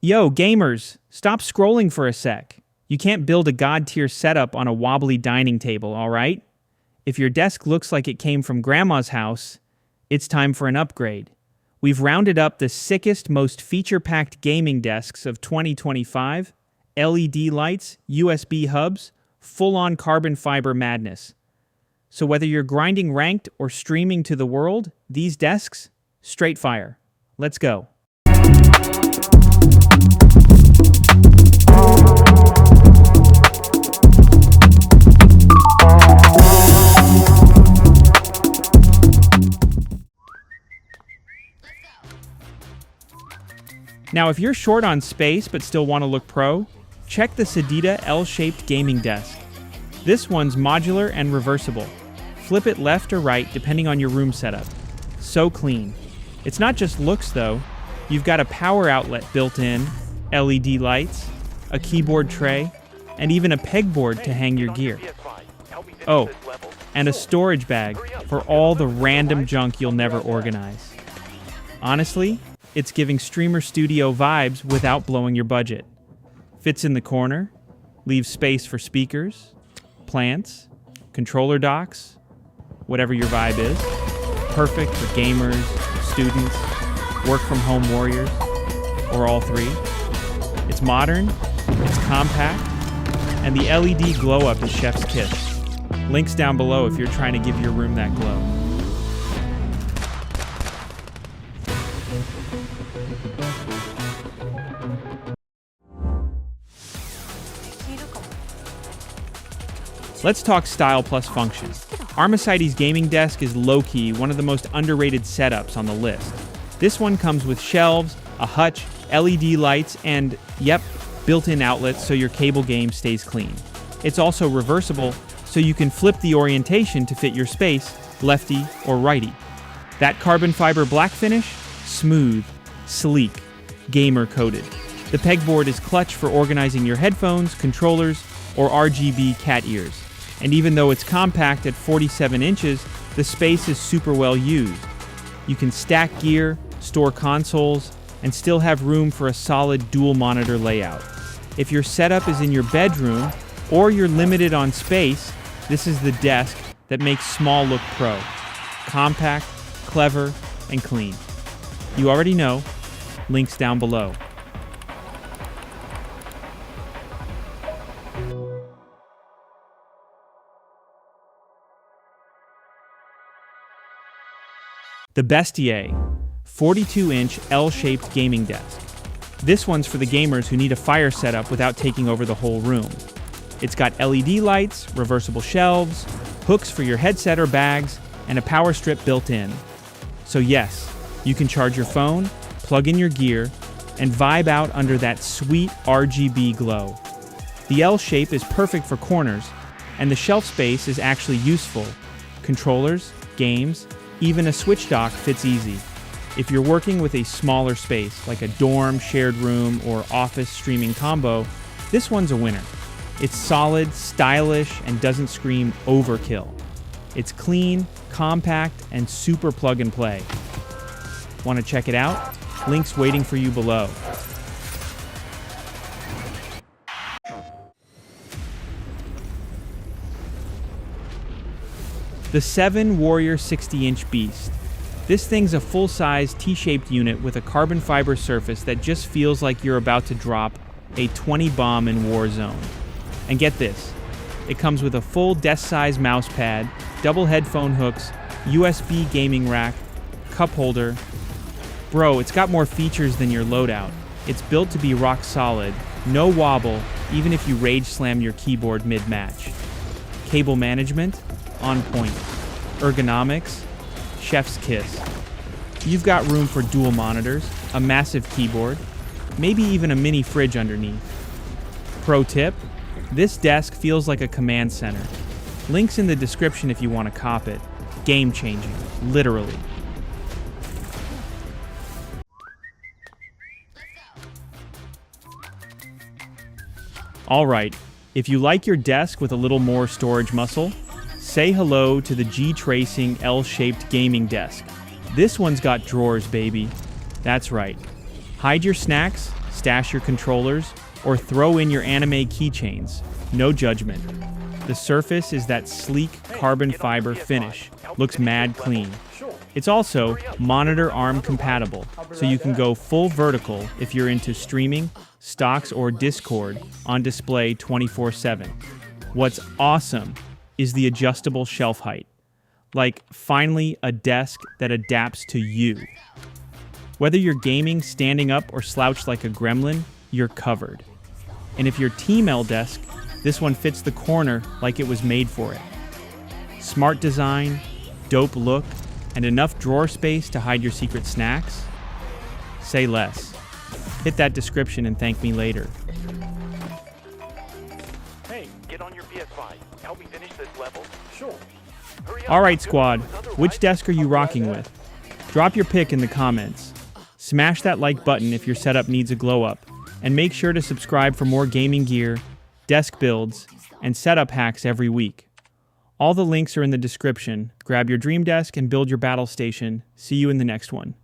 Yo, gamers, stop scrolling for a sec. You can't build a god-tier setup on a wobbly dining table, alright? If your desk looks like it came from grandma's house, it's time for an upgrade. We've rounded up the sickest, most feature-packed gaming desks of 2025, LED lights, USB hubs, full-on carbon fiber madness. So whether you're grinding ranked or streaming to the world, these desks, straight fire. Let's go. Now, if you're short on space but still want to look pro, check the Sedita L-shaped gaming desk. This one's modular and reversible. Flip it left or right depending on your room setup. So clean. It's not just looks though. You've got a power outlet built in, LED lights, a keyboard tray, and even a pegboard to hang your gear. Oh, and a storage bag for all the random junk you'll never organize. Honestly, it's giving streamer studio vibes without blowing your budget. Fits in the corner, leaves space for speakers, plants, controller docks, whatever your vibe is. Perfect for gamers, students, work-from-home warriors, or all three. It's modern, it's compact, and the LED glow-up is chef's kiss. Links down below if you're trying to give your room that glow. Let's talk style plus function. Armasides gaming desk is low-key one of the most underrated setups on the list. This one comes with shelves, a hutch, LED lights, and, yep, built-in outlets so your cable game stays clean. It's also reversible, so you can flip the orientation to fit your space, lefty or righty. That carbon fiber black finish? Smooth, sleek, gamer-coated. The pegboard is clutch for organizing your headphones, controllers, or RGB cat ears. And even though it's compact at 47 inches, the space is super well used. You can stack gear, store consoles, and still have room for a solid dual monitor layout. If your setup is in your bedroom, or you're limited on space, this is the desk that makes small look pro. Compact, clever, and clean. You already know, links down below. The Bestier, 42-inch L-shaped gaming desk. This one's for the gamers who need a fire setup without taking over the whole room. It's got LED lights, reversible shelves, hooks for your headset or bags, and a power strip built in. So yes, you can charge your phone, plug in your gear, and vibe out under that sweet RGB glow. The L shape is perfect for corners, and the shelf space is actually useful. Controllers, games, even a switch dock fits easy. If you're working with a smaller space, like a dorm, shared room, or office streaming combo, this one's a winner. It's solid, stylish, and doesn't scream overkill. It's clean, compact, and super plug and play. Want to check it out? Links waiting for you below. The 7 Warrior 60-inch Beast. This thing's a full-size T-shaped unit with a carbon fiber surface that just feels like you're about to drop a 20 bomb in Warzone. And get this, it comes with a full desk-size mouse pad, double headphone hooks, USB gaming rack, cup holder. Bro, it's got more features than your loadout. It's built to be rock solid, no wobble, even if you rage slam your keyboard mid-match. Cable management? On point. Ergonomics? Chef's kiss. You've got room for dual monitors, a massive keyboard, maybe even a mini fridge underneath. Pro tip, this desk feels like a command center. Links in the description if you want to cop it. Game changing, literally. Alright, if you like your desk with a little more storage muscle, say hello to the G-Tracing L-shaped gaming desk. This one's got drawers, baby. That's right. Hide your snacks, stash your controllers, or throw in your anime keychains. No judgment. The surface is that sleek carbon fiber finish. Looks mad clean. It's also monitor arm compatible, so you can go full vertical if you're into streaming, stocks, or Discord on display 24/7. What's awesome is the adjustable shelf height. Like, finally, a desk that adapts to you. Whether you're gaming standing up or slouched like a gremlin, you're covered. And if you're Team L desk, this one fits the corner like it was made for it. Smart design, dope look, and enough drawer space to hide your secret snacks? Say less. Hit that description and thank me later. Hey, get on your PS5. Help me finish this level. Sure. All right, squad, which desk are you rocking with? Drop your pick in the comments. Smash that like button if your setup needs a glow up, and make sure to subscribe for more gaming gear, desk builds, and setup hacks every week. All the links are in the description. Grab your dream desk and build your battle station. See you in the next one.